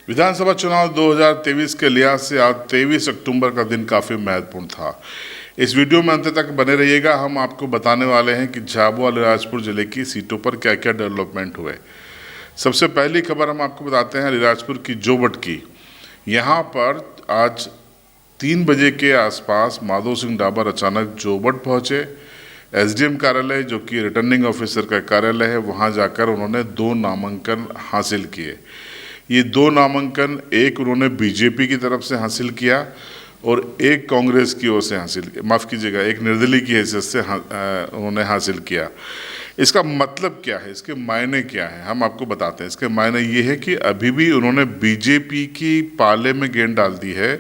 विधानसभा चुनाव 2023 के लिहाज से आज 23 अक्टूबर का दिन काफ़ी महत्वपूर्ण था। इस वीडियो में अंत तक बने रहिएगा। हम आपको बताने वाले हैं कि झाबुआ अलीराजपुर जिले की सीटों पर क्या क्या डेवलपमेंट हुए। सबसे पहली खबर हम आपको बताते हैं अलीराजपुर की जोबट की। यहाँ पर आज 3 बजे के आसपास माधो सिंह डाबर अचानक जोबट पहुँचे। एसडीएम कार्यालय, जो कि रिटर्निंग ऑफिसर का कार्यालय है, वहाँ जाकर उन्होंने 2 नामांकन हासिल किए। ये 2 नामांकन, एक उन्होंने बीजेपी की तरफ से हासिल किया और एक कांग्रेस की ओर से हासिल किया, माफ़ कीजिएगा, एक निर्दलीय की हैसियत से उन्होंने हासिल किया। इसका मतलब क्या है, इसके मायने क्या है, हम आपको बताते हैं। इसके मायने ये है कि अभी भी उन्होंने बीजेपी की पाले में गेंद डाल दी है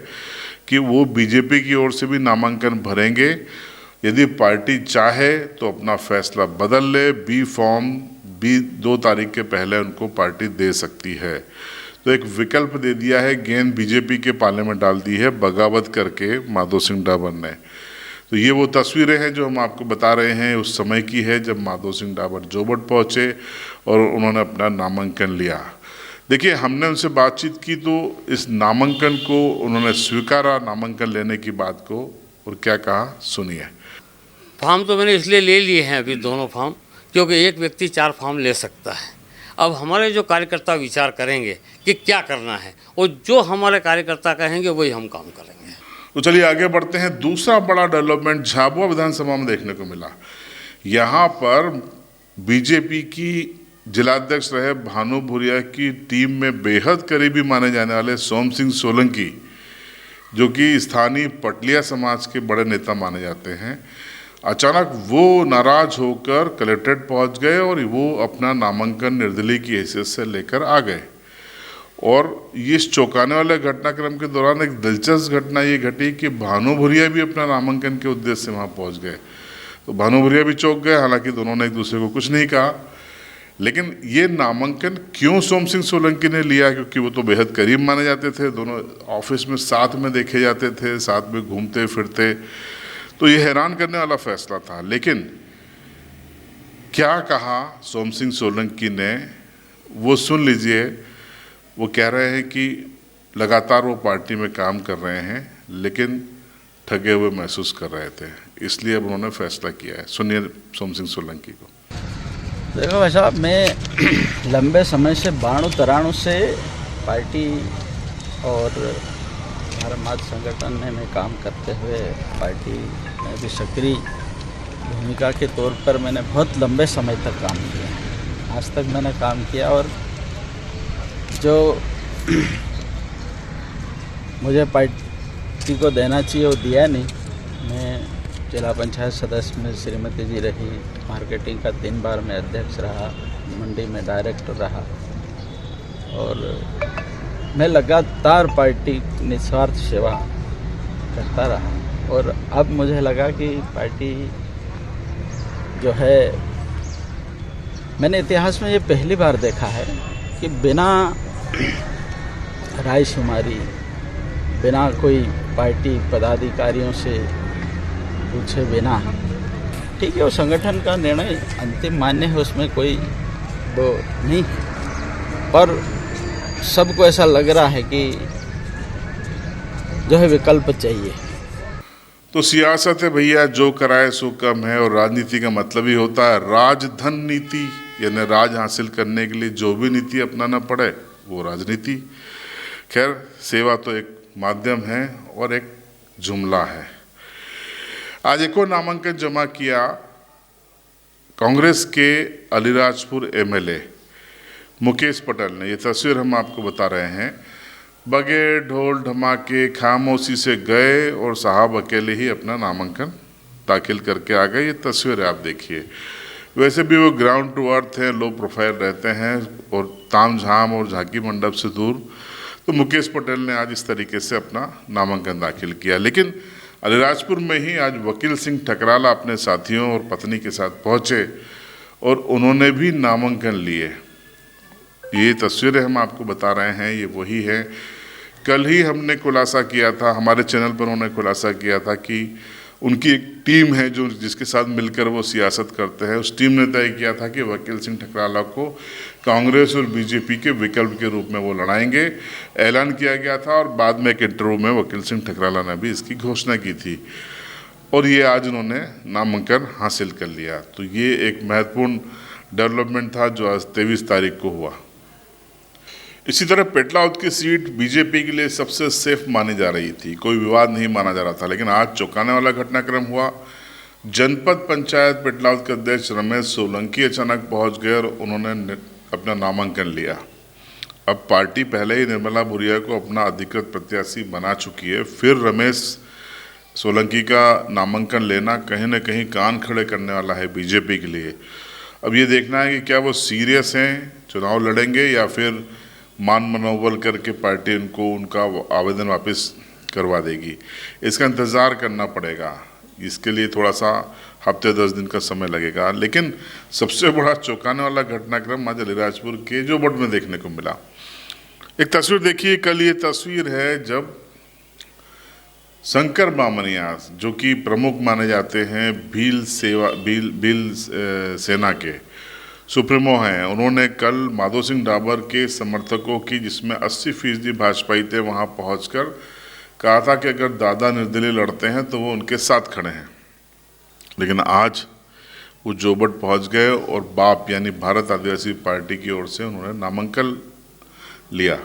कि वो बीजेपी की ओर से भी नामांकन भरेंगे। यदि पार्टी चाहे तो अपना फैसला बदल ले, बी फॉर्म भी 2 तारीख के पहले उनको पार्टी दे सकती है। तो एक विकल्प दे दिया है, गेंद बीजेपी के पाले में डाल दी है बगावत करके माधो सिंह डाबर ने। तो ये वो तस्वीरें हैं जो हम आपको बता रहे हैं, उस समय की है जब माधो सिंह डाबर जोबट पहुँचे और उन्होंने अपना नामांकन लिया। देखिए, हमने उनसे बातचीत की तो इस नामांकन को उन्होंने स्वीकारा, नामांकन लेने की बात को, और क्या कहा सुनिए। फॉर्म तो मैंने इसलिए ले लिए हैं अभी दोनों फॉर्म, क्योंकि एक व्यक्ति 4 फॉर्म ले सकता है। अब हमारे जो कार्यकर्ता विचार करेंगे कि क्या करना है, और जो हमारे कार्यकर्ता कहेंगे वही हम काम करेंगे। तो चलिए आगे बढ़ते हैं। दूसरा बड़ा डेवलपमेंट झाबुआ विधानसभा में देखने को मिला। यहाँ पर बीजेपी की जिलाध्यक्ष रहे भानु भूरिया की टीम में बेहद करीबी माने जाने वाले सोम सिंह सोलंकी, जो कि स्थानीय पटलिया समाज के बड़े नेता माने जाते हैं, अचानक वो नाराज होकर कलेक्ट्रेट पहुंच गए और वो अपना नामांकन निर्दलीय की हैसियत से लेकर आ गए। और इस चौंकाने वाले घटनाक्रम के दौरान एक दिलचस्प घटना ये घटी कि भानु भूरिया भी अपना नामांकन के उद्देश्य से वहाँ पहुँच गए। तो भानु भूरिया भी चौंक गए, हालांकि दोनों ने एक दूसरे को कुछ नहीं कहा। लेकिन ये नामांकन क्यों सोम सिंह सोलंकी ने लिया, क्योंकि वो तो बेहद करीब माने जाते थे, दोनों ऑफिस में साथ में देखे जाते थे, साथ में घूमते फिरते। तो ये हैरान करने वाला फैसला था। लेकिन क्या कहा सोम सिंह सोलंकी ने, वो सुन लीजिए। वो कह रहे हैं कि लगातार वो पार्टी में काम कर रहे हैं, लेकिन ठगे हुए महसूस कर रहे थे, इसलिए अब उन्होंने फैसला किया है। सुनिए सोम सिंह सोलंकी को। देखो भाई साहब, मैं लंबे समय से 92-93 से पार्टी और समाज संगठन में काम करते हुए पार्टी में भी सक्रिय भूमिका के तौर पर मैंने बहुत लंबे समय तक काम किया। आज तक मैंने काम किया और जो मुझे पार्टी को देना चाहिए वो दिया नहीं। मैं जिला पंचायत सदस्य में श्रीमती जी रही, मार्केटिंग का 3 बार मैं अध्यक्ष रहा, मंडी में डायरेक्टर रहा, और मैं लगातार पार्टी निस्वार्थ सेवा करता रहा। और अब मुझे लगा कि पार्टी जो है, मैंने इतिहास में ये पहली बार देखा है कि बिना रायशुमारी, बिना कोई पार्टी पदाधिकारियों से पूछे बिना, ठीक है वो संगठन का निर्णय अंतिम मान्य है, उसमें कोई वो नहीं, पर सबको ऐसा लग रहा है कि जो है विकल्प चाहिए। तो सियासत है भैया, जो कराए सो कम है, और राजनीति का मतलब ही होता है राजधन नीति, यानी राज हासिल करने के लिए जो भी नीति अपनाना पड़े वो राजनीति। खैर, सेवा तो एक माध्यम है और एक जुमला है। आज एक और नामांकन जमा किया कांग्रेस के अलीराजपुर एमएलए मुकेश पटेल ने। ये तस्वीर हम आपको बता रहे हैं। बगैर ढोल धमाके खामोशी से गए और साहब अकेले ही अपना नामांकन दाखिल करके आ गए। ये तस्वीर आप देखिए। वैसे भी वो ग्राउंड टू अर्थ हैं, लो प्रोफाइल रहते हैं और तामझाम और झांकी मंडप से दूर। तो मुकेश पटेल ने आज इस तरीके से अपना नामांकन दाखिल किया। लेकिन अलीराजपुर में ही आज वकील सिंह ठकराला अपने साथियों और पत्नी के साथ पहुंचे और उन्होंने भी नामांकन लिए। ये तस्वीरें हम आपको बता रहे हैं, ये वही है। कल ही हमने खुलासा किया था, हमारे चैनल पर उन्होंने खुलासा किया था कि उनकी एक टीम है जो जिसके साथ मिलकर वो सियासत करते हैं। उस टीम ने तय किया था कि वकील सिंह ठकराला को कांग्रेस और बीजेपी के विकल्प के रूप में वो लड़ाएंगे, ऐलान किया गया था। और बाद में एक इंटरव्यू में वकील सिंह ठकराला ने भी इसकी घोषणा की थी और ये आज उन्होंने नामांकन हासिल कर लिया। तो ये एक महत्वपूर्ण डेवलपमेंट था जो आज 23 तारीख को हुआ। इसी तरह पेटलाउद की सीट बीजेपी के लिए सबसे सेफ मानी जा रही थी, कोई विवाद नहीं माना जा रहा था, लेकिन आज चौंकाने वाला घटनाक्रम हुआ। जनपद पंचायत पेटलाउद के अध्यक्ष रमेश सोलंकी अचानक पहुंच गए और उन्होंने अपना नामांकन लिया। अब पार्टी पहले ही निर्मला भूरिया को अपना अधिकृत प्रत्याशी बना चुकी है, फिर रमेश सोलंकी का नामांकन लेना कहीं न कहीं कान खड़े करने वाला है बीजेपी के लिए। अब ये देखना है कि क्या वो सीरियस हैं, चुनाव लड़ेंगे या फिर मान मनोबल करके पार्टी उनका आवेदन वापस करवा देगी। इसका इंतज़ार करना पड़ेगा, इसके लिए थोड़ा सा हफ्ते 10 दिन का समय लगेगा। लेकिन सबसे बड़ा चौंकाने वाला घटनाक्रम आज अलीराजपुर के जोबट में देखने को मिला। एक तस्वीर देखिए, कल ये तस्वीर है जब शंकर बामनिया, जो कि प्रमुख माने जाते हैं भील सेना के सुप्रीमो हैं, उन्होंने कल माधो सिंह डाबर के समर्थकों की, जिसमें 80% भाजपाई थे, वहां पहुंचकर कहा था कि अगर दादा निर्दलीय लड़ते हैं तो वो उनके साथ खड़े हैं। लेकिन आज वो जोबट पहुंच गए और बाप यानी भारत आदिवासी पार्टी की ओर से उन्होंने नामांकन लिया।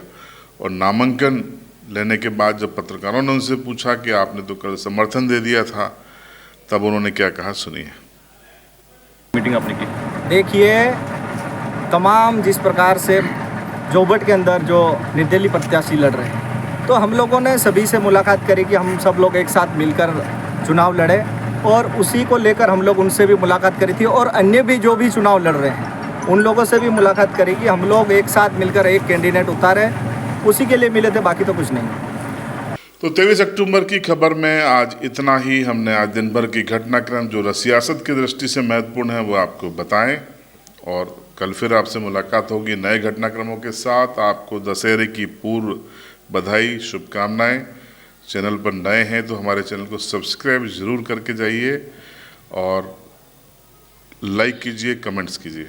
और नामांकन लेने के बाद जब पत्रकारों ने उनसे पूछा कि आपने तो कल समर्थन दे दिया था, तब उन्होंने क्या कहा, सुनिए। मीटिंग आपने की? देखिए, तमाम जिस प्रकार से जोबट के अंदर जो निर्दलीय प्रत्याशी लड़ रहे हैं, तो हम लोगों ने सभी से मुलाकात करी कि हम सब लोग एक साथ मिलकर चुनाव लड़े और उसी को लेकर हम लोग उनसे भी मुलाकात करी थी और अन्य भी जो भी चुनाव लड़ रहे हैं उन लोगों से भी मुलाकात करी कि हम लोग एक साथ मिलकर एक कैंडिडेट उतारे, उसी के लिए मिले थे, बाकी तो कुछ नहीं। तो 23 अक्टूबर की खबर में आज इतना ही। हमने आज दिन भर की घटनाक्रम जो सियासत की दृष्टि से महत्वपूर्ण है वो आपको बताएं और कल फिर आपसे मुलाकात होगी नए घटनाक्रमों के साथ। आपको दशहरे की पूर्व बधाई, शुभकामनाएं। चैनल पर नए हैं तो हमारे चैनल को सब्सक्राइब ज़रूर करके जाइए और लाइक कीजिए, कमेंट्स कीजिए।